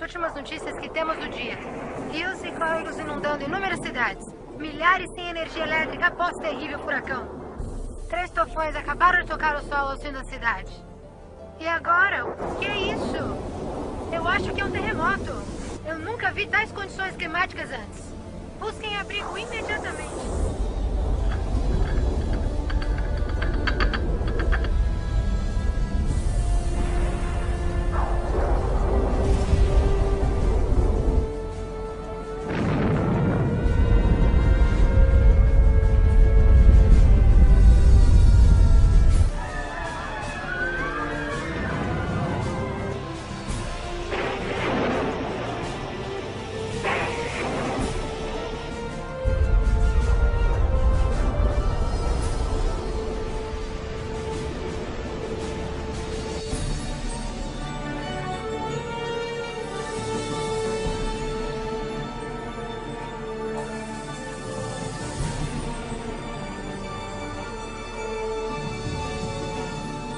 Últimas notícias que temos do dia. Rios e córregos inundando inúmeras cidades. Milhares sem energia elétrica após terrível furacão. 3 tufões acabaram de tocar o solo ao sul da cidade. E agora? O que é isso? Eu acho que é um terremoto. Eu nunca vi tais condições climáticas antes. Busquem abrigo imediatamente.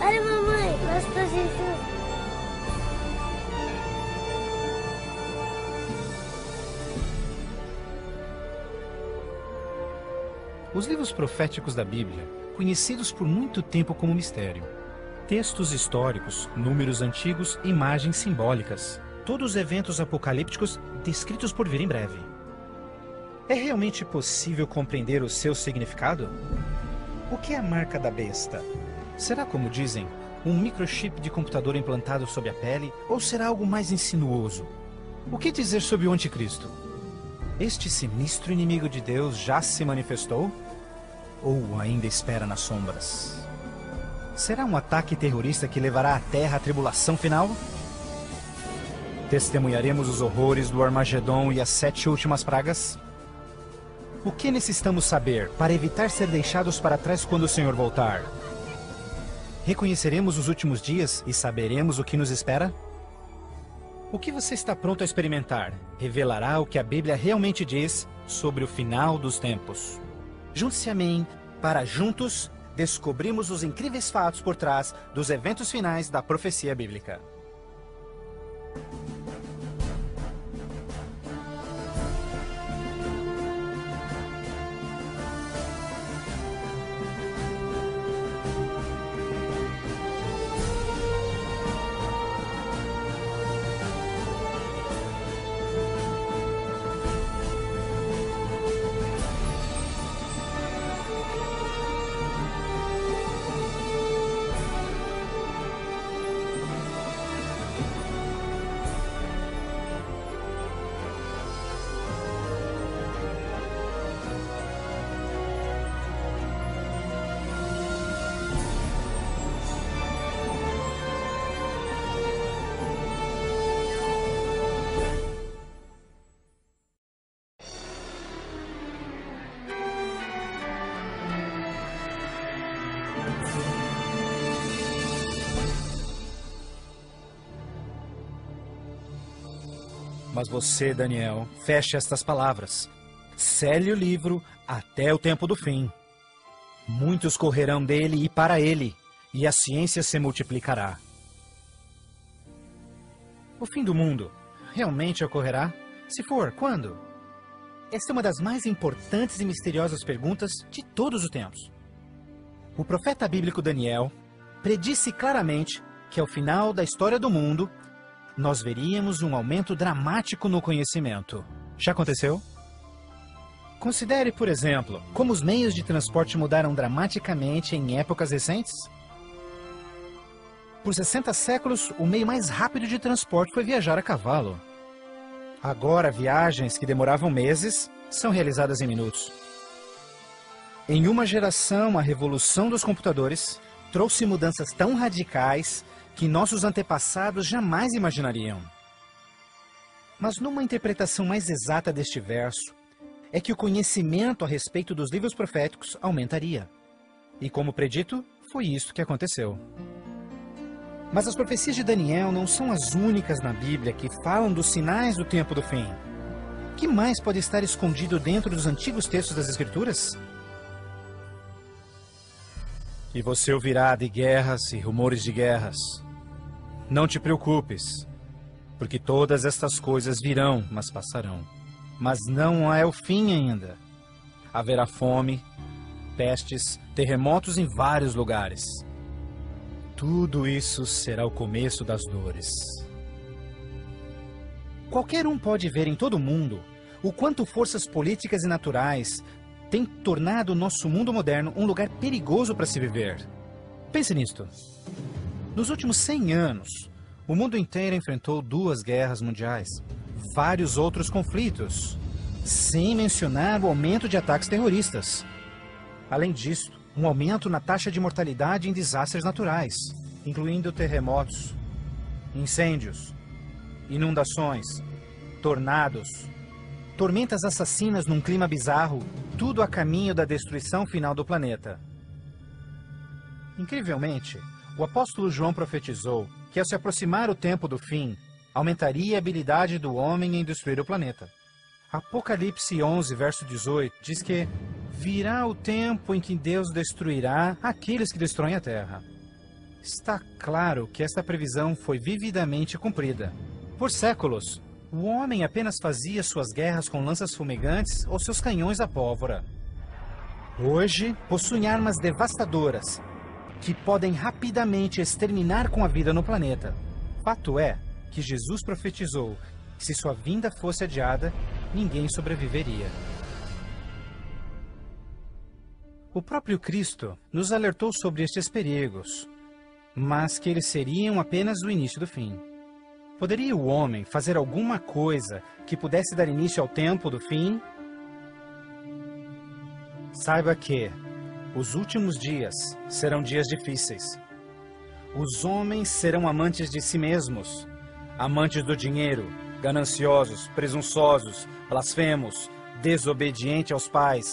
Olha, mamãe, nós precisamos. Os livros proféticos da Bíblia, conhecidos por muito tempo como mistério. Textos históricos, números antigos, imagens simbólicas. Todos os eventos apocalípticos descritos por vir em breve. É realmente possível compreender o seu significado? O que é a marca da besta? Será, como dizem, um microchip de computador implantado sob a pele? Ou será algo mais insinuoso? O que dizer sobre o anticristo? Este sinistro inimigo de Deus já se manifestou? Ou ainda espera nas sombras? Será um ataque terrorista que levará a Terra à tribulação final? Testemunharemos os horrores do Armagedon e as 7 últimas pragas? O que necessitamos saber para evitar ser deixados para trás quando o Senhor voltar? Reconheceremos os últimos dias e saberemos o que nos espera? O que você está pronto a experimentar revelará o que a Bíblia realmente diz sobre o final dos tempos. Junte-se a mim para juntos descobrirmos os incríveis fatos por trás dos eventos finais da profecia bíblica. Mas você, Daniel, feche estas palavras. Cele o livro até o tempo do fim. Muitos correrão dele e para ele, e a ciência se multiplicará. O fim do mundo realmente ocorrerá? Se for, quando? Esta é uma das mais importantes e misteriosas perguntas de todos os tempos. O profeta bíblico Daniel predisse claramente que ao final da história do mundo, nós veríamos um aumento dramático no conhecimento. Já aconteceu? Considere, por exemplo, como os meios de transporte mudaram dramaticamente em épocas recentes. Por 60 séculos, o meio mais rápido de transporte foi viajar a cavalo. Agora, viagens que demoravam meses são realizadas em minutos. Em uma geração, a revolução dos computadores trouxe mudanças tão radicais que nossos antepassados jamais imaginariam. Mas numa interpretação mais exata deste verso, é que o conhecimento a respeito dos livros proféticos aumentaria. E como predito, foi isso que aconteceu. Mas as profecias de Daniel não são as únicas na Bíblia que falam dos sinais do tempo do fim. O que mais pode estar escondido dentro dos antigos textos das Escrituras? E você ouvirá de guerras e rumores de guerras. Não te preocupes, porque todas estas coisas virão, mas passarão. Mas não é o fim ainda. Haverá fome, pestes, terremotos em vários lugares. Tudo isso será o começo das dores. Qualquer um pode ver em todo o mundo o quanto forças políticas e naturais têm tornado o nosso mundo moderno um lugar perigoso para se viver. Pense nisto. Nos últimos 100 anos, o mundo inteiro enfrentou 2 guerras mundiais, vários outros conflitos, sem mencionar o aumento de ataques terroristas. Além disso, um aumento na taxa de mortalidade em desastres naturais, incluindo terremotos, incêndios, inundações, tornados, tormentas assassinas num clima bizarro, tudo a caminho da destruição final do planeta. Incrivelmente, o apóstolo João profetizou que ao se aproximar o tempo do fim, aumentaria a habilidade do homem em destruir o planeta. Apocalipse 11, verso 18, diz que virá o tempo em que Deus destruirá aqueles que destroem a terra. Está claro que esta previsão foi vividamente cumprida. Por séculos, o homem apenas fazia suas guerras com lanças fumegantes ou seus canhões à pólvora. Hoje, possuem armas devastadoras que podem rapidamente exterminar com a vida no planeta. Fato é que Jesus profetizou que se sua vinda fosse adiada, ninguém sobreviveria. O próprio Cristo nos alertou sobre estes perigos, mas que eles seriam apenas o início do fim. Poderia o homem fazer alguma coisa que pudesse dar início ao tempo do fim? Saiba que os últimos dias serão dias difíceis. Os homens serão amantes de si mesmos, amantes do dinheiro, gananciosos, presunçosos, blasfemos, desobedientes aos pais,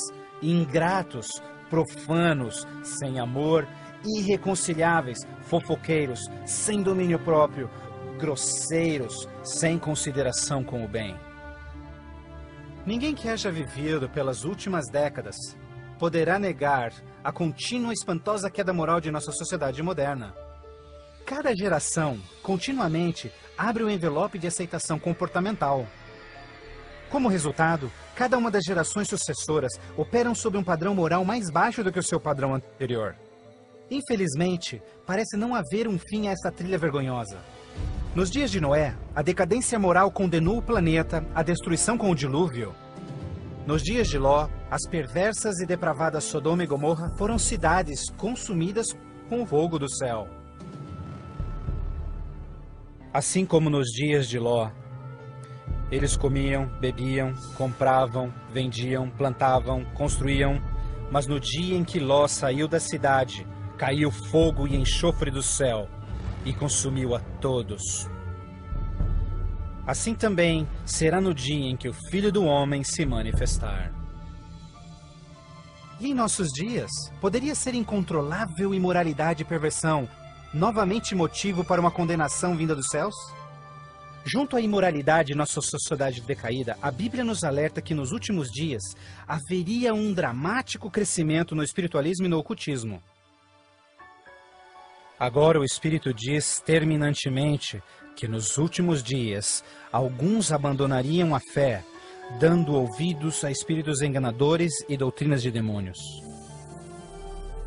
ingratos, profanos, sem amor, irreconciliáveis, fofoqueiros, sem domínio próprio, grosseiros, sem consideração com o bem. Ninguém que haja vivido pelas últimas décadas poderá negar a contínua e espantosa queda moral de nossa sociedade moderna. Cada geração, continuamente, abre o envelope de aceitação comportamental. Como resultado, cada uma das gerações sucessoras operam sob um padrão moral mais baixo do que o seu padrão anterior. Infelizmente, parece não haver um fim a esta trilha vergonhosa. Nos dias de Noé, a decadência moral condenou o planeta à destruição com o dilúvio. Nos dias de Ló, as perversas e depravadas Sodoma e Gomorra foram cidades consumidas com o fogo do céu. Assim como nos dias de Ló, eles comiam, bebiam, compravam, vendiam, plantavam, construíam, mas no dia em que Ló saiu da cidade, caiu fogo e enxofre do céu e consumiu a todos. Assim também será no dia em que o Filho do Homem se manifestar. E em nossos dias, poderia ser incontrolável imoralidade e perversão novamente motivo para uma condenação vinda dos céus? Junto à imoralidade em nossa sociedade decaída, a Bíblia nos alerta que nos últimos dias haveria um dramático crescimento no espiritualismo e no ocultismo. Agora o Espírito diz terminantemente que nos últimos dias alguns abandonariam a fé, dando ouvidos a espíritos enganadores e doutrinas de demônios.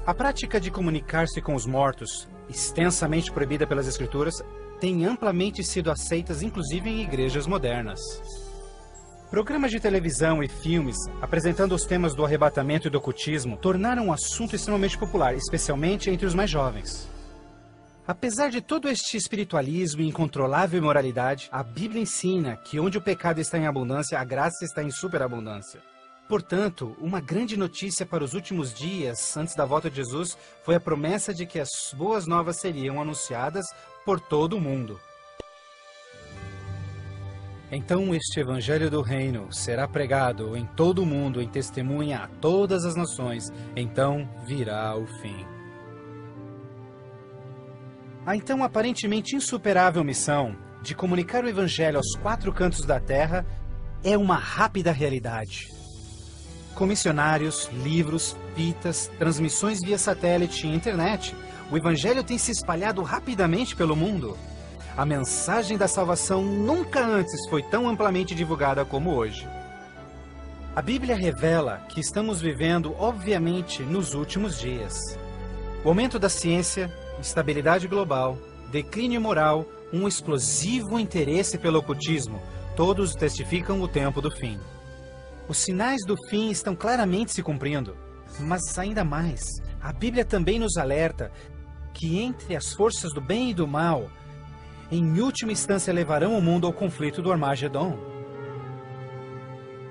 A prática de comunicar-se com os mortos, extensamente proibida pelas Escrituras, tem amplamente sido aceitas inclusive em igrejas modernas. Programas de televisão e filmes apresentando os temas do arrebatamento e do ocultismo tornaram um assunto extremamente popular, especialmente entre os mais jovens. Apesar de todo este espiritualismo e incontrolável imoralidade, a Bíblia ensina que onde o pecado está em abundância, a graça está em superabundância. Portanto, uma grande notícia para os últimos dias, antes da volta de Jesus, foi a promessa de que as boas novas seriam anunciadas por todo o mundo. Então este evangelho do reino será pregado em todo o mundo em testemunha a todas as nações. Então virá o fim. A então aparentemente insuperável missão de comunicar o evangelho aos 4 cantos da terra é uma rápida realidade. Com missionários, livros, fitas, transmissões via satélite e internet, o evangelho tem se espalhado rapidamente pelo mundo. A mensagem da salvação nunca antes foi tão amplamente divulgada como hoje. A Bíblia revela que estamos vivendo, obviamente, nos últimos dias. O aumento da ciência, instabilidade global, declínio moral, um explosivo interesse pelo ocultismo, todos testificam o tempo do fim. Os sinais do fim estão claramente se cumprindo, mas ainda mais, a Bíblia também nos alerta que entre as forças do bem e do mal, em última instância levarão o mundo ao conflito do Armagedon.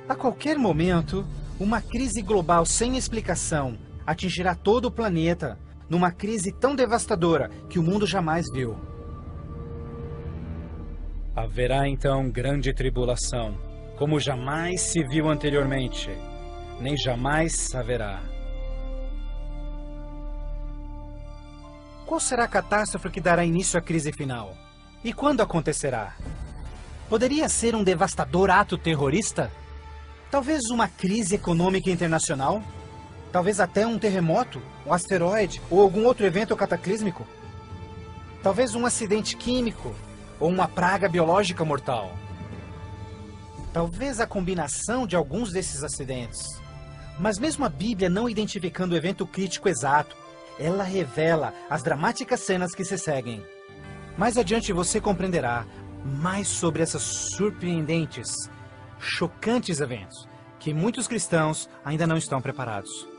A qualquer momento, uma crise global sem explicação atingirá todo o planeta, numa crise tão devastadora que o mundo jamais viu. Haverá então grande tribulação, como jamais se viu anteriormente, nem jamais haverá. Qual será a catástrofe que dará início à crise final? E quando acontecerá? Poderia ser um devastador ato terrorista? Talvez uma crise econômica internacional? Talvez até um terremoto, um asteroide ou algum outro evento cataclísmico? Talvez um acidente químico ou uma praga biológica mortal? Talvez a combinação de alguns desses acidentes. Mas mesmo a Bíblia não identificando o evento crítico exato, ela revela as dramáticas cenas que se seguem. Mais adiante você compreenderá mais sobre esses surpreendentes, chocantes eventos que muitos cristãos ainda não estão preparados.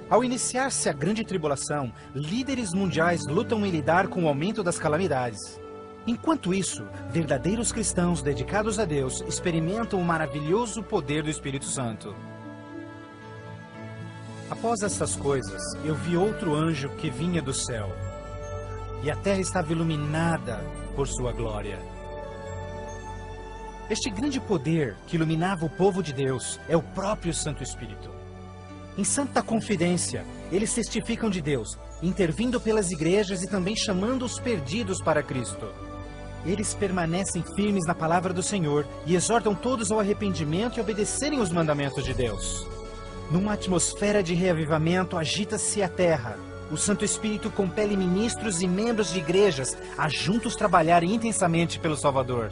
Ao iniciar-se a grande tribulação, líderes mundiais lutam em lidar com o aumento das calamidades. Enquanto isso, verdadeiros cristãos dedicados a Deus experimentam o maravilhoso poder do Espírito Santo. Após essas coisas, eu vi outro anjo que vinha do céu, e a terra estava iluminada por sua glória. Este grande poder que iluminava o povo de Deus é o próprio Santo Espírito. Em santa confidência, eles testificam de Deus, intervindo pelas igrejas e também chamando os perdidos para Cristo. Eles permanecem firmes na palavra do Senhor e exortam todos ao arrependimento e obedecerem os mandamentos de Deus. Numa atmosfera de reavivamento, agita-se a terra. O Santo Espírito compele ministros e membros de igrejas a juntos trabalharem intensamente pelo Salvador.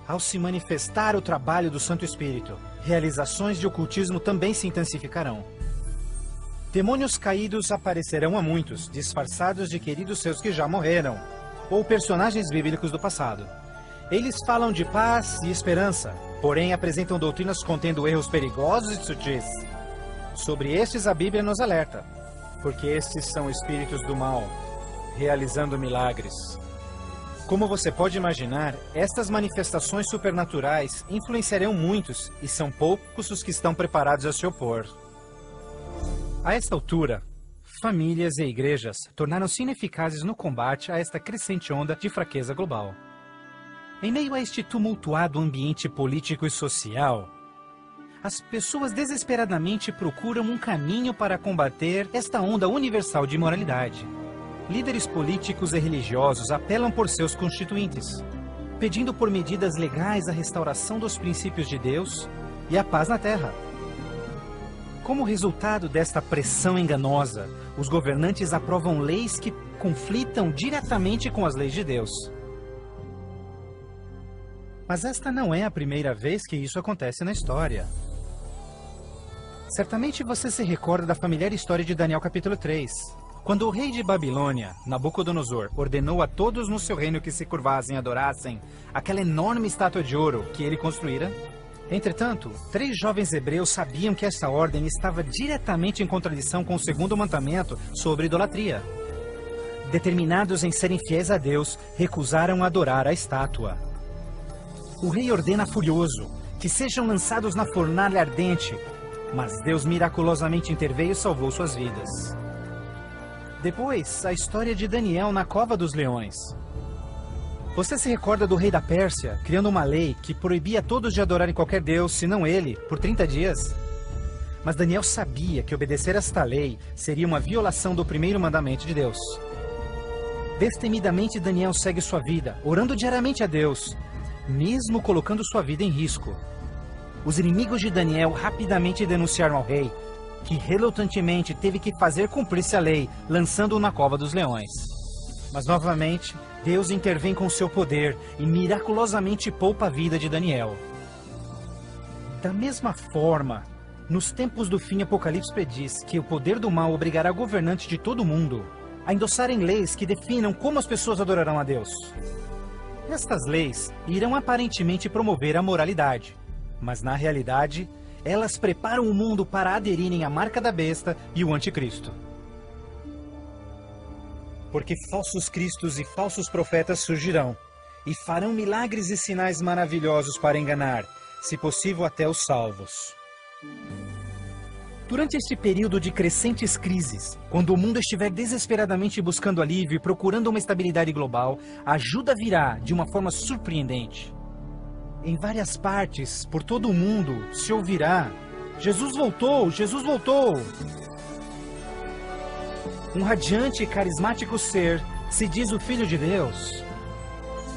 Ao se manifestar o trabalho do Santo Espírito, realizações de ocultismo também se intensificarão. Demônios caídos aparecerão a muitos, disfarçados de queridos seus que já morreram, ou personagens bíblicos do passado. Eles falam de paz e esperança, porém apresentam doutrinas contendo erros perigosos e sutis. Sobre estes a Bíblia nos alerta, porque estes são espíritos do mal, realizando milagres. Como você pode imaginar, estas manifestações supernaturais influenciarão muitos e são poucos os que estão preparados a se opor. A esta altura, famílias e igrejas tornaram-se ineficazes no combate a esta crescente onda de fraqueza global. Em meio a este tumultuado ambiente político e social, as pessoas desesperadamente procuram um caminho para combater esta onda universal de imoralidade. Líderes políticos e religiosos apelam por seus constituintes, pedindo por medidas legais a restauração dos princípios de Deus e a paz na terra. Como resultado desta pressão enganosa, os governantes aprovam leis que conflitam diretamente com as leis de Deus. Mas esta não é a primeira vez que isso acontece na história. Certamente você se recorda da familiar história de Daniel capítulo 3. Quando o rei de Babilônia, Nabucodonosor, ordenou a todos no seu reino que se curvassem e adorassem aquela enorme estátua de ouro que ele construíra. Entretanto, 3 jovens hebreus sabiam que essa ordem estava diretamente em contradição com o segundo mandamento sobre idolatria. Determinados em serem fiéis a Deus, recusaram adorar a estátua. O rei ordena furioso que sejam lançados na fornalha ardente, mas Deus miraculosamente interveio e salvou suas vidas. Depois, a história de Daniel na cova dos leões. Você se recorda do rei da Pérsia criando uma lei que proibia todos de adorarem qualquer deus, senão ele, por 30 dias? Mas Daniel sabia que obedecer esta lei seria uma violação do primeiro mandamento de Deus. Destemidamente, Daniel segue sua vida, orando diariamente a Deus, mesmo colocando sua vida em risco. Os inimigos de Daniel rapidamente denunciaram ao rei, que relutantemente teve que fazer cumprir-se a lei, lançando-o na cova dos leões. Mas novamente, Deus intervém com seu poder e miraculosamente poupa a vida de Daniel. Da mesma forma, nos tempos do fim, Apocalipse prediz que o poder do mal obrigará governantes de todo o mundo a endossarem leis que definam como as pessoas adorarão a Deus. Estas leis irão aparentemente promover a moralidade, mas na realidade, elas preparam o mundo para aderirem à marca da besta e o anticristo. Porque falsos cristos e falsos profetas surgirão, e farão milagres e sinais maravilhosos para enganar, se possível até os salvos. Durante este período de crescentes crises, quando o mundo estiver desesperadamente buscando alívio e procurando uma estabilidade global, a ajuda virá de uma forma surpreendente. Em várias partes, por todo o mundo, se ouvirá: Jesus voltou! Jesus voltou! Um radiante e carismático ser se diz o Filho de Deus.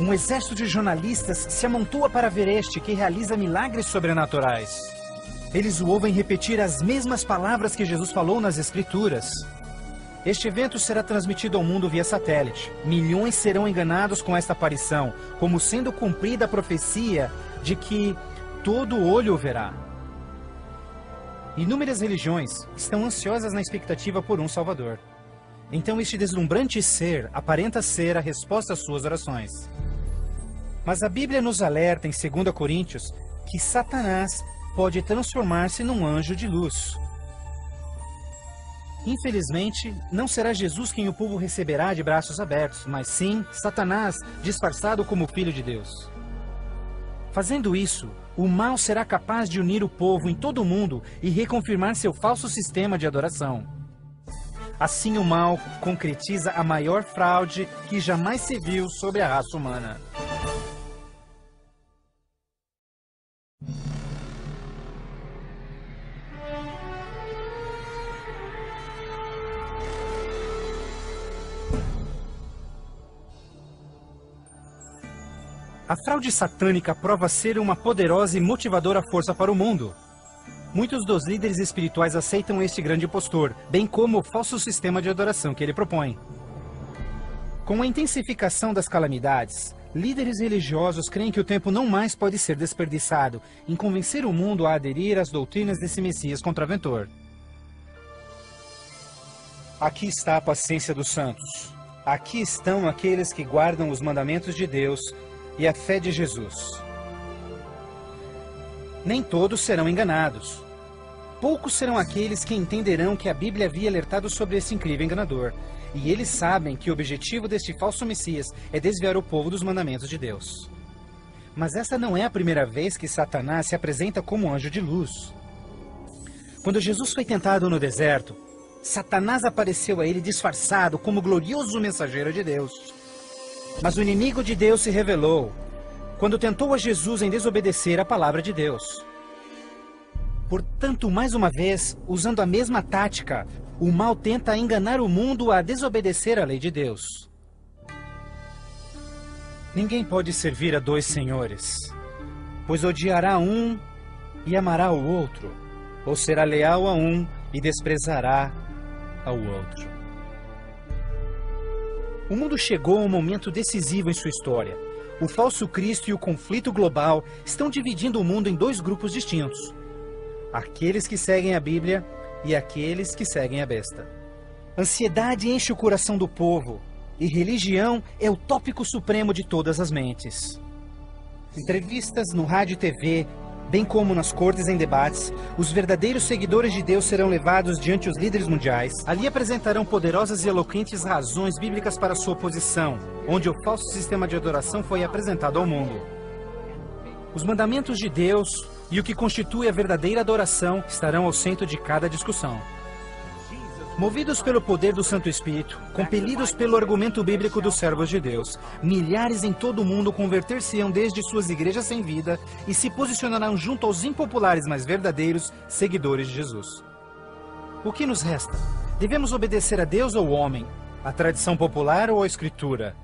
Um exército de jornalistas se amontoa para ver este que realiza milagres sobrenaturais. Eles o ouvem repetir as mesmas palavras que Jesus falou nas Escrituras. Este evento será transmitido ao mundo via satélite. Milhões serão enganados com esta aparição, como sendo cumprida a profecia de que todo olho o verá. Inúmeras religiões estão ansiosas na expectativa por um Salvador. Então este deslumbrante ser aparenta ser a resposta às suas orações. Mas a Bíblia nos alerta em 2 Coríntios que Satanás pode transformar-se num anjo de luz. Infelizmente, não será Jesus quem o povo receberá de braços abertos, mas sim Satanás, disfarçado como Filho de Deus. Fazendo isso, o mal será capaz de unir o povo em todo o mundo e reconfirmar seu falso sistema de adoração. Assim, o mal concretiza a maior fraude que jamais se viu sobre a raça humana. A fraude satânica prova ser uma poderosa e motivadora força para o mundo. Muitos dos líderes espirituais aceitam este grande impostor, bem como o falso sistema de adoração que ele propõe. Com a intensificação das calamidades, líderes religiosos creem que o tempo não mais pode ser desperdiçado em convencer o mundo a aderir às doutrinas desse Messias contraventor. Aqui está a paciência dos santos. Aqui estão aqueles que guardam os mandamentos de Deus e a fé de Jesus. Nem todos serão enganados. Poucos serão aqueles que entenderão que a Bíblia havia alertado sobre esse incrível enganador, e eles sabem que o objetivo deste falso Messias é desviar o povo dos mandamentos de Deus. Mas essa não é a primeira vez que Satanás se apresenta como anjo de luz. Quando Jesus foi tentado no deserto, Satanás apareceu a ele disfarçado como glorioso mensageiro de Deus. Mas o inimigo de Deus se revelou quando tentou a Jesus em desobedecer a palavra de Deus. Portanto, mais uma vez, usando a mesma tática, o mal tenta enganar o mundo a desobedecer a lei de Deus. Ninguém pode servir a dois senhores, pois odiará um e amará o outro, ou será leal a um e desprezará ao outro. O mundo chegou a um momento decisivo em sua história. O falso Cristo e o conflito global estão dividindo o mundo em dois grupos distintos: aqueles que seguem a Bíblia e aqueles que seguem a besta. Ansiedade enche o coração do povo, e religião é o tópico supremo de todas as mentes. Entrevistas no rádio e TV, bem como nas cortes em debates, os verdadeiros seguidores de Deus serão levados diante os líderes mundiais. Ali apresentarão poderosas e eloquentes razões bíblicas para sua oposição, onde o falso sistema de adoração foi apresentado ao mundo. Os mandamentos de Deus e o que constitui a verdadeira adoração estarão ao centro de cada discussão. Movidos pelo poder do Santo Espírito, compelidos pelo argumento bíblico dos servos de Deus, milhares em todo o mundo converter-se-ão desde suas igrejas sem vida e se posicionarão junto aos impopulares, mas verdadeiros seguidores de Jesus. O que nos resta? Devemos obedecer a Deus ou ao homem, à tradição popular ou à Escritura,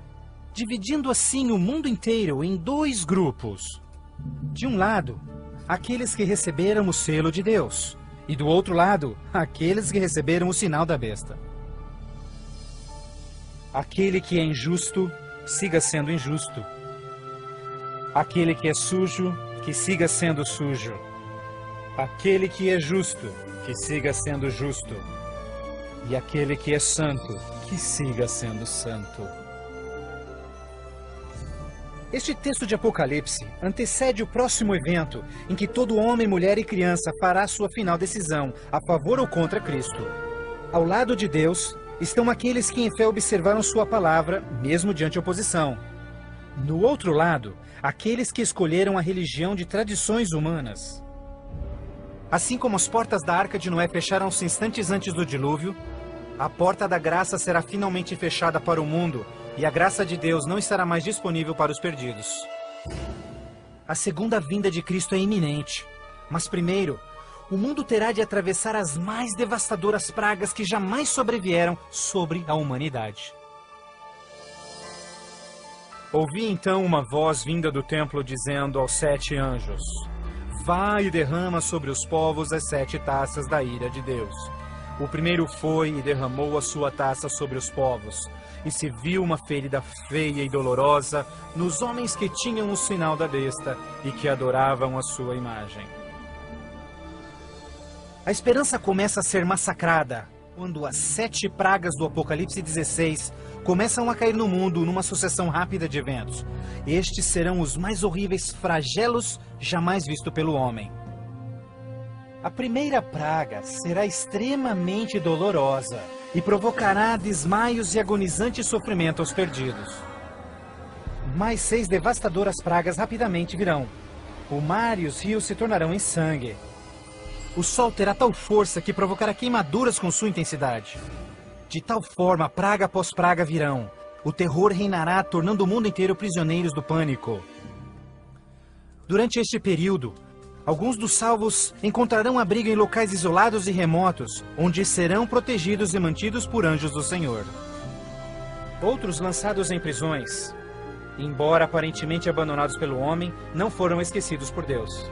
dividindo assim o mundo inteiro em dois grupos. De um lado, aqueles que receberam o selo de Deus, e do outro lado, aqueles que receberam o sinal da besta. Aquele que é injusto, siga sendo injusto. Aquele que é sujo, que siga sendo sujo. Aquele que é justo, que siga sendo justo. E aquele que é santo, que siga sendo santo. Este texto de Apocalipse antecede o próximo evento em que todo homem, mulher e criança fará sua final decisão, a favor ou contra Cristo. Ao lado de Deus estão aqueles que em fé observaram sua palavra, mesmo diante oposição. No outro lado, aqueles que escolheram a religião de tradições humanas. Assim como as portas da Arca de Noé fecharam-se instantes antes do dilúvio, a porta da graça será finalmente fechada para o mundo, e a graça de Deus não estará mais disponível para os perdidos. A segunda vinda de Cristo é iminente, mas primeiro, o mundo terá de atravessar as mais devastadoras pragas que jamais sobrevieram sobre a humanidade. Ouvi então uma voz vinda do templo dizendo aos 7 anjos: vá e derrama sobre os povos as 7 taças da ira de Deus. O primeiro foi e derramou a sua taça sobre os povos, e se viu uma ferida feia e dolorosa nos homens que tinham o sinal da besta e que adoravam a sua imagem. A esperança começa a ser massacrada quando as 7 pragas do Apocalipse 16 começam a cair no mundo numa sucessão rápida de eventos. Estes serão os mais horríveis flagelos jamais vistos pelo homem. A primeira praga será extremamente dolorosa e provocará desmaios e agonizante sofrimento aos perdidos. Mais 6 devastadoras pragas rapidamente virão. O mar e os rios se tornarão em sangue. O sol terá tal força que provocará queimaduras com sua intensidade. De tal forma, praga após praga virão. O terror reinará, tornando o mundo inteiro prisioneiros do pânico. Durante este período, alguns dos salvos encontrarão abrigo em locais isolados e remotos, onde serão protegidos e mantidos por anjos do Senhor. Outros, lançados em prisões, embora aparentemente abandonados pelo homem, não foram esquecidos por Deus.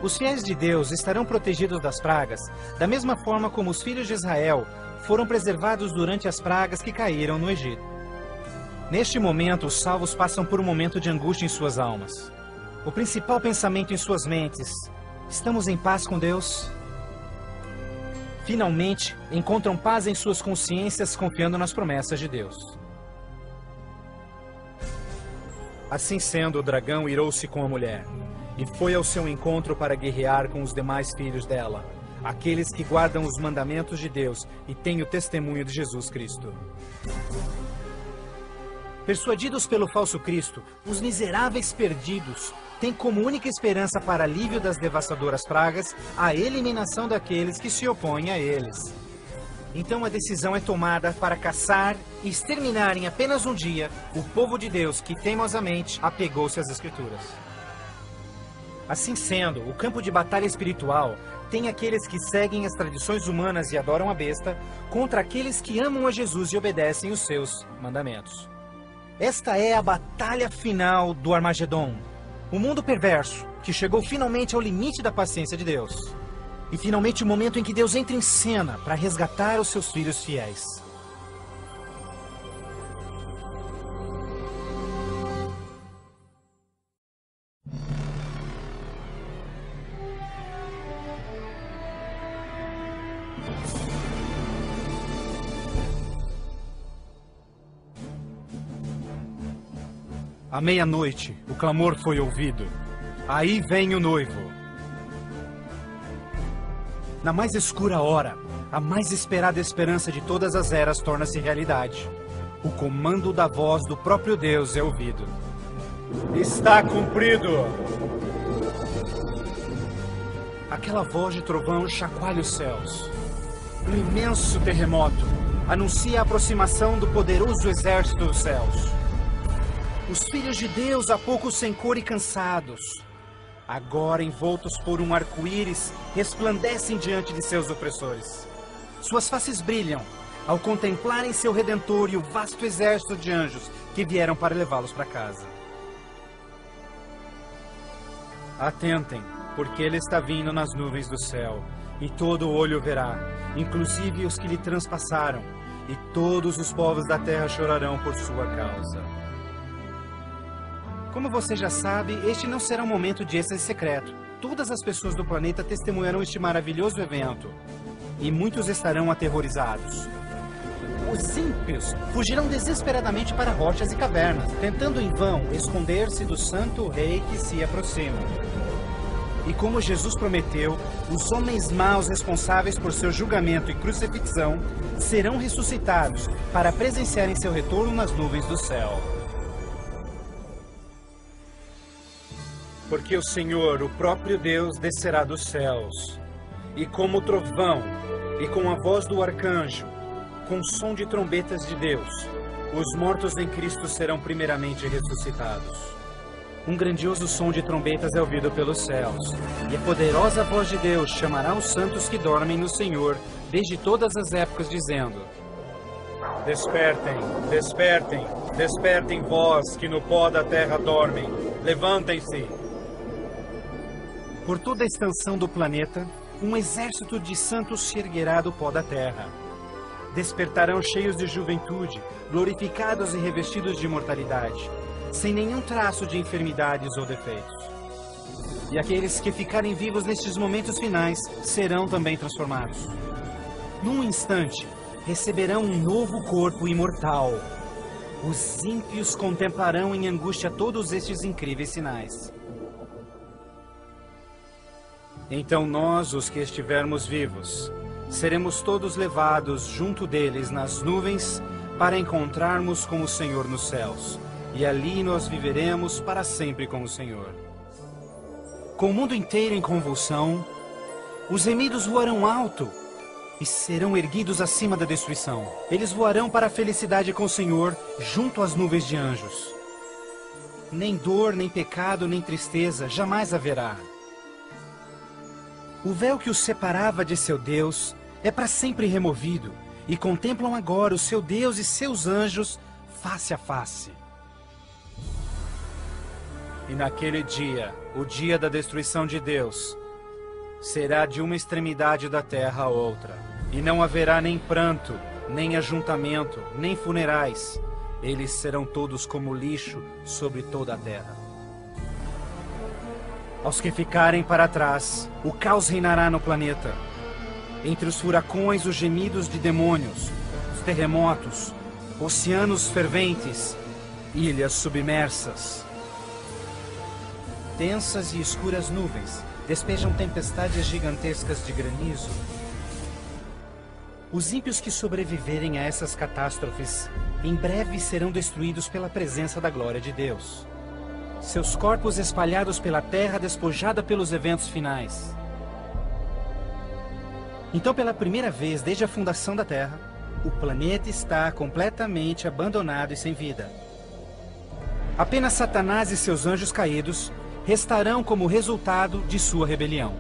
Os fiéis de Deus estarão protegidos das pragas, da mesma forma como os filhos de Israel foram preservados durante as pragas que caíram no Egito. Neste momento, os salvos passam por um momento de angústia em suas almas. O principal pensamento em suas mentes: estamos em paz com Deus? Finalmente, encontram paz em suas consciências confiando nas promessas de Deus. Assim sendo, o dragão irou-se com a mulher e foi ao seu encontro para guerrear com os demais filhos dela, aqueles que guardam os mandamentos de Deus e têm o testemunho de Jesus Cristo. Persuadidos pelo falso Cristo, os miseráveis perdidos têm como única esperança para alívio das devastadoras pragas a eliminação daqueles que se opõem a eles. Então a decisão é tomada para caçar e exterminar em apenas um dia o povo de Deus que teimosamente apegou-se às Escrituras. Assim sendo, o campo de batalha espiritual tem aqueles que seguem as tradições humanas e adoram a besta contra aqueles que amam a Jesus e obedecem os seus mandamentos. Esta é a batalha final do Armagedon. O mundo perverso, que chegou finalmente ao limite da paciência de Deus. E finalmente o momento em que Deus entra em cena para resgatar os seus filhos fiéis. À meia-noite, o clamor foi ouvido. Aí vem o noivo. Na mais escura hora, a mais esperada esperança de todas as eras torna-se realidade. O comando da voz do próprio Deus é ouvido. Está cumprido! aquela voz de trovão chacoalha os céus. Um imenso terremoto anuncia a aproximação do poderoso exército dos céus. Os filhos de Deus, há pouco sem cor e cansados, agora envoltos por um arco-íris, resplandecem diante de seus opressores. Suas faces brilham ao contemplarem seu Redentor e o vasto exército de anjos que vieram para levá-los para casa. Atentem, porque ele está vindo nas nuvens do céu, e todo olho o verá, inclusive os que lhe transpassaram, e todos os povos da terra chorarão por sua causa. Como você já sabe, este não será um momento de êxtase secreto. Todas as pessoas do planeta testemunharão este maravilhoso evento, e muitos estarão aterrorizados. Os ímpios fugirão desesperadamente para rochas e cavernas, tentando em vão esconder-se do santo rei que se aproxima. E como Jesus prometeu, os homens maus responsáveis por seu julgamento e crucifixão serão ressuscitados para presenciarem seu retorno nas nuvens do céu. Porque o Senhor, o próprio Deus, descerá dos céus, e como o trovão, e com a voz do arcanjo, com o som de trombetas de Deus, os mortos em Cristo serão primeiramente ressuscitados. Um grandioso som de trombetas é ouvido pelos céus, e a poderosa voz de Deus chamará os santos que dormem no Senhor desde todas as épocas, dizendo: Despertem, despertem, despertem vós que no pó da terra dormem, levantem-se. Por toda a extensão do planeta, um exército de santos se erguerá do pó da terra. Despertarão cheios de juventude, glorificados e revestidos de imortalidade, sem nenhum traço de enfermidades ou defeitos. E aqueles que ficarem vivos nestes momentos finais serão também transformados. Num instante, receberão um novo corpo imortal. Os ímpios contemplarão em angústia todos estes incríveis sinais. Então nós, os que estivermos vivos, seremos todos levados junto deles nas nuvens para encontrarmos com o Senhor nos céus. E ali nós viveremos para sempre com o Senhor. Com o mundo inteiro em convulsão, os remidos voarão alto e serão erguidos acima da destruição. Eles voarão para a felicidade com o Senhor, junto às nuvens de anjos. Nem dor, nem pecado, nem tristeza jamais haverá. O véu que os separava de seu Deus é para sempre removido, e contemplam agora o seu Deus e seus anjos face a face. E naquele dia, o dia da destruição de Deus, será de uma extremidade da terra a outra, e não haverá nem pranto, nem ajuntamento, nem funerais. Eles serão todos como lixo sobre toda a terra. Aos que ficarem para trás, o caos reinará no planeta. Entre os furacões, os gemidos de demônios, os terremotos, oceanos ferventes, ilhas submersas. Densas e escuras nuvens despejam tempestades gigantescas de granizo. Os ímpios que sobreviverem a essas catástrofes, em breve serão destruídos pela presença da glória de Deus. Seus corpos espalhados pela terra despojada pelos eventos finais. Então, pela primeira vez desde a fundação da Terra, o planeta está completamente abandonado e sem vida. Apenas Satanás e seus anjos caídos restarão como resultado de sua rebelião.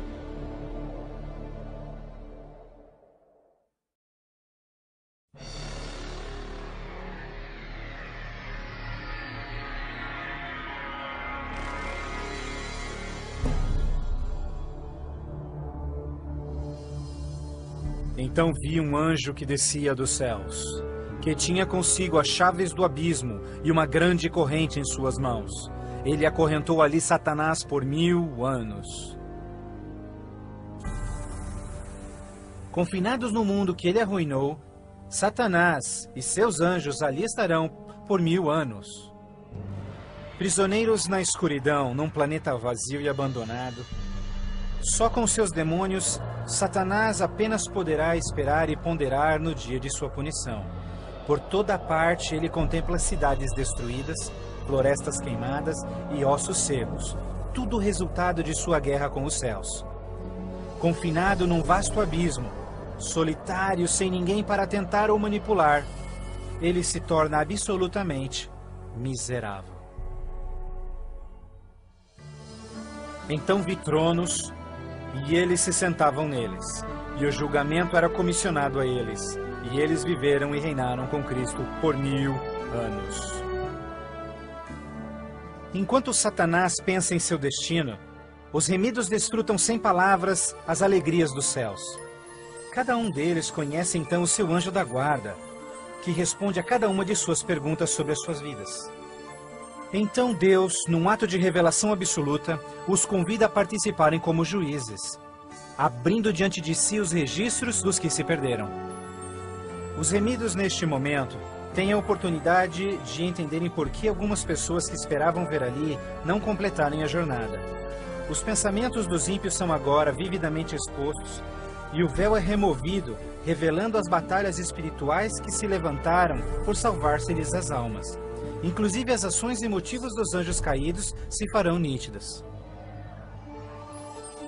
Então vi um anjo que descia dos céus, que tinha consigo as chaves do abismo e uma grande corrente em suas mãos. Ele acorrentou ali Satanás por 1000 anos. Confinados no mundo que ele arruinou, Satanás e seus anjos ali estarão por 1000 anos. Prisioneiros na escuridão, num planeta vazio e abandonado. Só com seus demônios, Satanás apenas poderá esperar e ponderar no dia de sua punição. Por toda parte ele contempla cidades destruídas, florestas queimadas e ossos secos, tudo resultado de sua guerra com os céus. confinado num vasto abismo, solitário, sem ninguém para tentar ou manipular, ele se torna absolutamente miserável. Então vi tronos, e eles se sentavam neles, e o julgamento era comissionado a eles, e eles viveram e reinaram com Cristo por 1000 anos. Enquanto Satanás pensa em seu destino, os remidos desfrutam sem palavras as alegrias dos céus. Cada um deles conhece então o seu anjo da guarda, que responde a cada uma de suas perguntas sobre as suas vidas. Então Deus, num ato de revelação absoluta, os convida a participarem como juízes, abrindo diante de si os registros dos que se perderam. Os remidos neste momento têm a oportunidade de entenderem por que algumas pessoas que esperavam ver ali não completaram a jornada. Os pensamentos dos ímpios são agora vividamente expostos, e o véu é removido, revelando as batalhas espirituais que se levantaram por salvar-se-lhes as almas. Inclusive as ações e motivos dos anjos caídos se farão nítidas.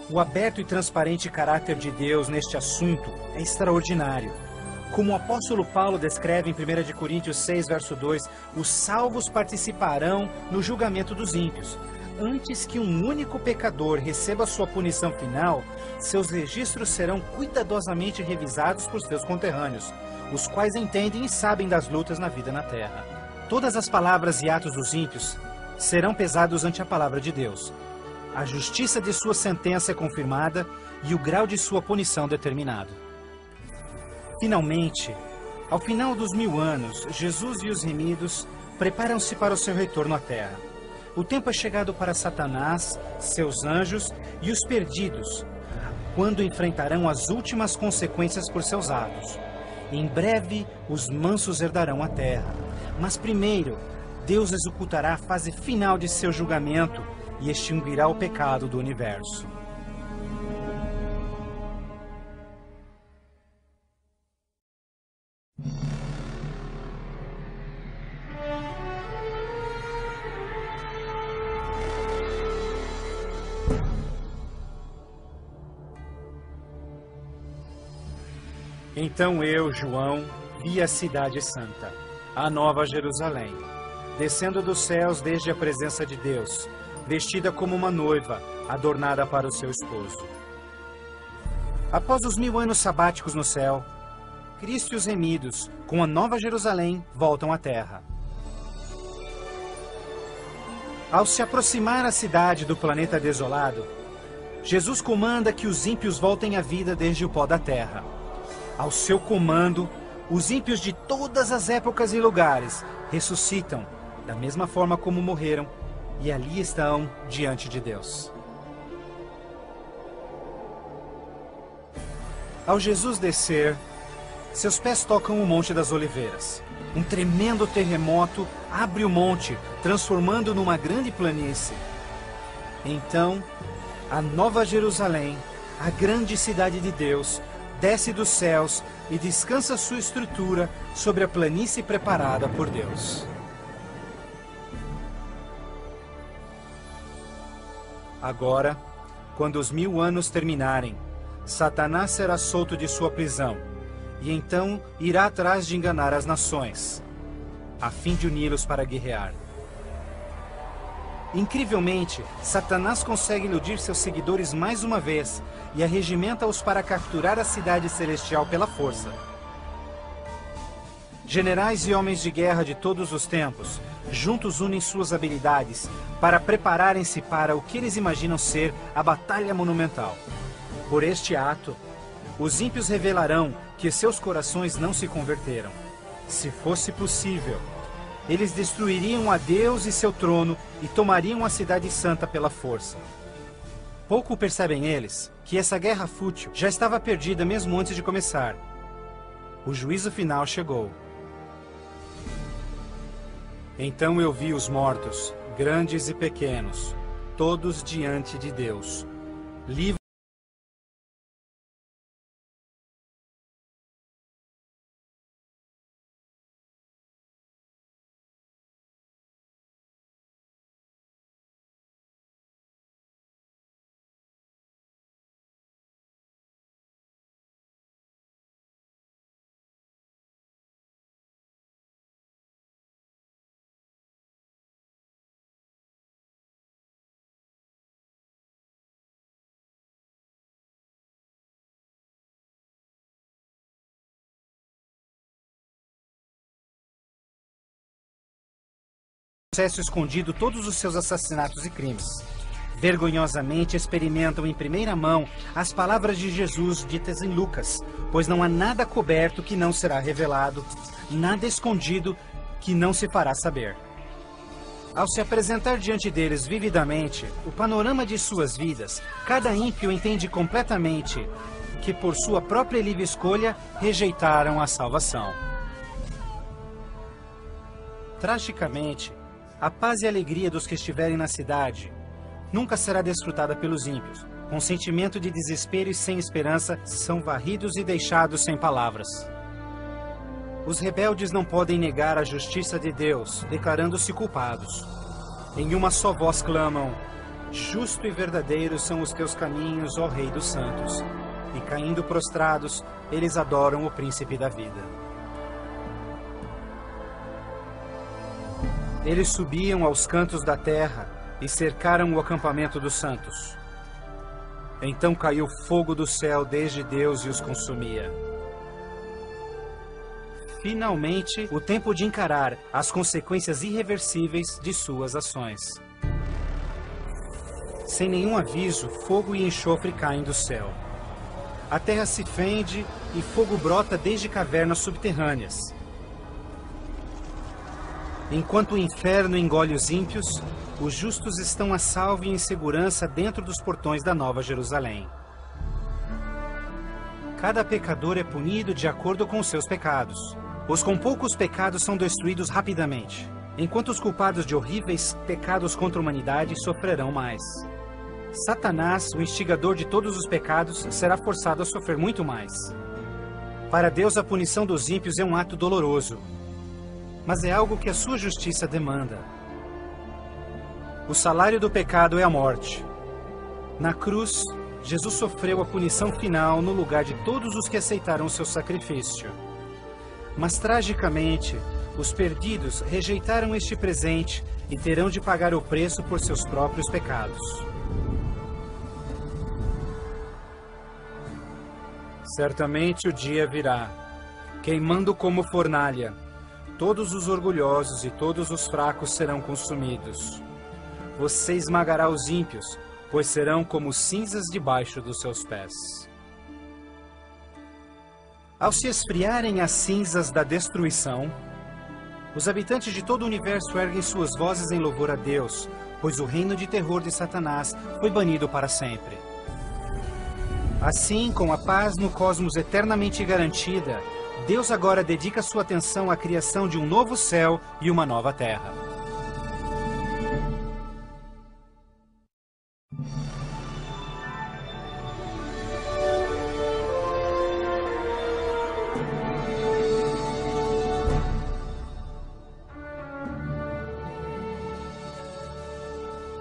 O aberto e transparente caráter de Deus neste assunto é extraordinário. Como o apóstolo Paulo descreve em 1 Coríntios 6, verso 2, os salvos participarão no julgamento dos ímpios. Antes que um único pecador receba sua punição final, seus registros serão cuidadosamente revisados por seus conterrâneos, os quais entendem e sabem das lutas na vida na terra. Todas as palavras e atos dos ímpios serão pesados ante a palavra de Deus. A justiça de sua sentença é confirmada e o grau de sua punição determinado. Finalmente, ao final dos 1000 anos, Jesus e os remidos preparam-se para o seu retorno à terra. O tempo é chegado para Satanás, seus anjos e os perdidos, quando enfrentarão as últimas consequências por seus atos. Em breve, os mansos herdarão a terra. Mas primeiro, Deus executará a fase final de seu julgamento e extinguirá o pecado do universo. Então eu, João, vi a cidade santa, a nova Jerusalém, descendo dos céus desde a presença de Deus, vestida como uma noiva, adornada para o seu esposo. Após os 1000 anos sabáticos no céu, Cristo e os remidos, com a nova Jerusalém, voltam à terra. Ao se aproximar a cidade do planeta desolado, Jesus comanda que os ímpios voltem à vida desde o pó da terra. Ao seu comando, os ímpios de todas as épocas e lugares ressuscitam, da mesma forma como morreram, e ali estão diante de Deus. Ao Jesus descer, seus pés tocam o Monte das Oliveiras. Um tremendo terremoto abre o monte, transformando numa grande planície. Então, a nova Jerusalém, a grande cidade de Deus, desce dos céus e descansa sua estrutura sobre a planície preparada por Deus. Agora, quando os 1000 anos terminarem, Satanás será solto de sua prisão, e então irá atrás de enganar as nações, a fim de uni-los para guerrear. Incrivelmente, Satanás consegue iludir seus seguidores mais uma vez e arregimenta-os para capturar a cidade celestial pela força. Generais e homens de guerra de todos os tempos, juntos unem suas habilidades para prepararem-se para o que eles imaginam ser a batalha monumental. Por este ato, os ímpios revelarão que seus corações não se converteram. Se fosse possível, eles destruiriam a Deus e seu trono e tomariam a cidade santa pela força. Pouco percebem eles que essa guerra fútil já estava perdida mesmo antes de começar. O juízo final chegou. Então eu vi os mortos, grandes e pequenos, todos diante de Deus, livres processo escondido todos os seus assassinatos e crimes. Vergonhosamente experimentam em primeira mão as palavras de Jesus ditas em Lucas, pois não há nada coberto que não será revelado, nada escondido que não se fará saber. Ao se apresentar diante deles vividamente o panorama de suas vidas, cada ímpio entende completamente que por sua própria livre escolha rejeitaram a salvação. Tragicamente, a paz e a alegria dos que estiverem na cidade nunca será desfrutada pelos ímpios. Com sentimento de desespero e sem esperança, são varridos e deixados sem palavras. Os rebeldes não podem negar a justiça de Deus, declarando-se culpados. Em uma só voz clamam: justo e verdadeiro são os teus caminhos, ó Rei dos Santos. E caindo prostrados, eles adoram o Príncipe da Vida. Eles subiam aos cantos da terra e cercaram o acampamento dos santos. Então caiu fogo do céu desde Deus e os consumia. Finalmente, o tempo de encarar as consequências irreversíveis de suas ações. Sem nenhum aviso, fogo e enxofre caem do céu. A terra se fende e fogo brota desde cavernas subterrâneas. Enquanto o inferno engole os ímpios, os justos estão a salvo e em segurança dentro dos portões da Nova Jerusalém. Cada pecador é punido de acordo com os seus pecados. Os com poucos pecados são destruídos rapidamente, enquanto os culpados de horríveis pecados contra a humanidade sofrerão mais. Satanás, o instigador de todos os pecados, será forçado a sofrer muito mais. Para Deus, a punição dos ímpios é um ato doloroso, mas é algo que a sua justiça demanda. O salário do pecado é a morte. Na cruz, Jesus sofreu a punição final no lugar de todos os que aceitaram o seu sacrifício. Mas, tragicamente, os perdidos rejeitaram este presente e terão de pagar o preço por seus próprios pecados. Certamente o dia virá, queimando como fornalha. Todos os orgulhosos e todos os fracos serão consumidos. Você esmagará os ímpios, pois serão como cinzas debaixo dos seus pés. Ao se esfriarem as cinzas da destruição, os habitantes de todo o universo erguem suas vozes em louvor a Deus, pois o reino de terror de Satanás foi banido para sempre. Assim, com a paz no cosmos eternamente garantida, Deus agora dedica sua atenção à criação de um novo céu e uma nova terra.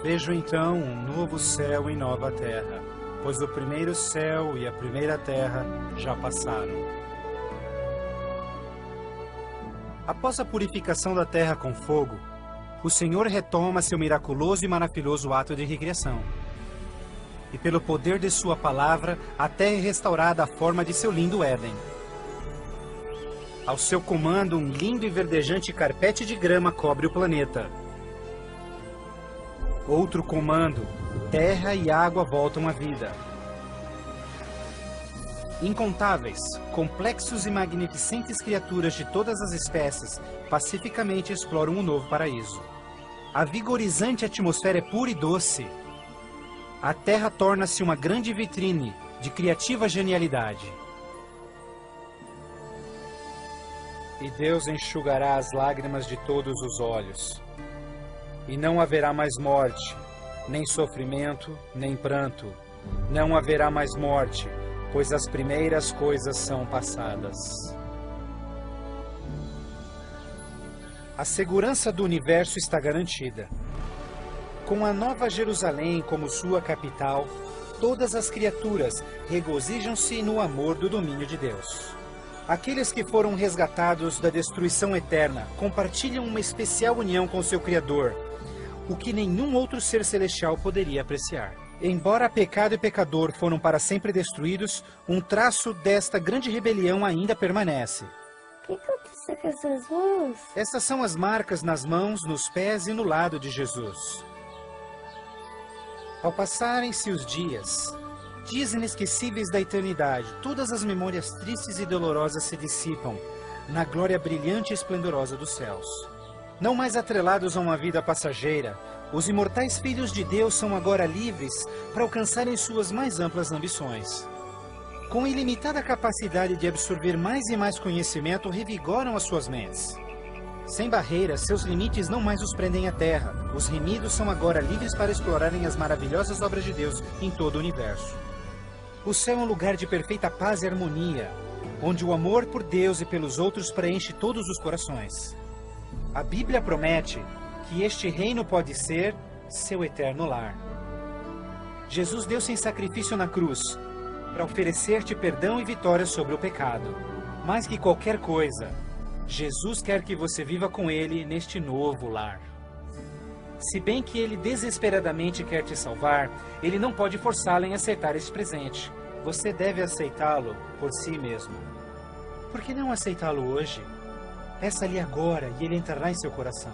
Vejo então um novo céu e nova terra, pois o primeiro céu e a primeira terra já passaram. Após a purificação da terra com fogo, o Senhor retoma seu miraculoso e maravilhoso ato de recriação. E pelo poder de sua palavra, a terra é restaurada à forma de seu lindo Éden. Ao seu comando, um lindo e verdejante carpete de grama cobre o planeta. Outro comando, terra e água voltam à vida. Incontáveis, complexos e magnificentes criaturas de todas as espécies pacificamente exploram um novo paraíso. A vigorizante atmosfera é pura e doce. A terra torna-se uma grande vitrine de criativa genialidade. E Deus enxugará as lágrimas de todos os olhos. E não haverá mais morte, nem sofrimento, nem pranto. Não haverá mais morte, pois as primeiras coisas são passadas. A segurança do universo está garantida. Com a Nova Jerusalém como sua capital, todas as criaturas regozijam-se no amor do domínio de Deus. Aqueles que foram resgatados da destruição eterna compartilham uma especial união com seu Criador, o que nenhum outro ser celestial poderia apreciar. Embora pecado e pecador foram para sempre destruídos, um traço desta grande rebelião ainda permanece. O que aconteceu? isso com as suas mãos? Essas são as marcas nas mãos, nos pés e no lado de Jesus. Ao passarem-se os dias inesquecíveis da eternidade, todas as memórias tristes e dolorosas se dissipam na glória brilhante e esplendorosa dos céus. Não mais atrelados a uma vida passageira, os imortais filhos de Deus são agora livres para alcançarem suas mais amplas ambições. Com ilimitada capacidade de absorver mais e mais conhecimento, revigoram as suas mentes. Sem barreiras, seus limites não mais os prendem à terra. Os remidos são agora livres para explorarem as maravilhosas obras de Deus em todo o universo. O céu é um lugar de perfeita paz e harmonia, onde o amor por Deus e pelos outros preenche todos os corações. A Bíblia promete que este reino pode ser seu eterno lar. Jesus deu-se em sacrifício na cruz para oferecer-te perdão e vitória sobre o pecado. Mais que qualquer coisa, Jesus quer que você viva com Ele neste novo lar. Se bem que Ele desesperadamente quer te salvar, Ele não pode forçá-lo em aceitar este presente. Você deve aceitá-lo por si mesmo. Por que não aceitá-lo hoje? Peça-lhe agora e Ele entrará em seu coração.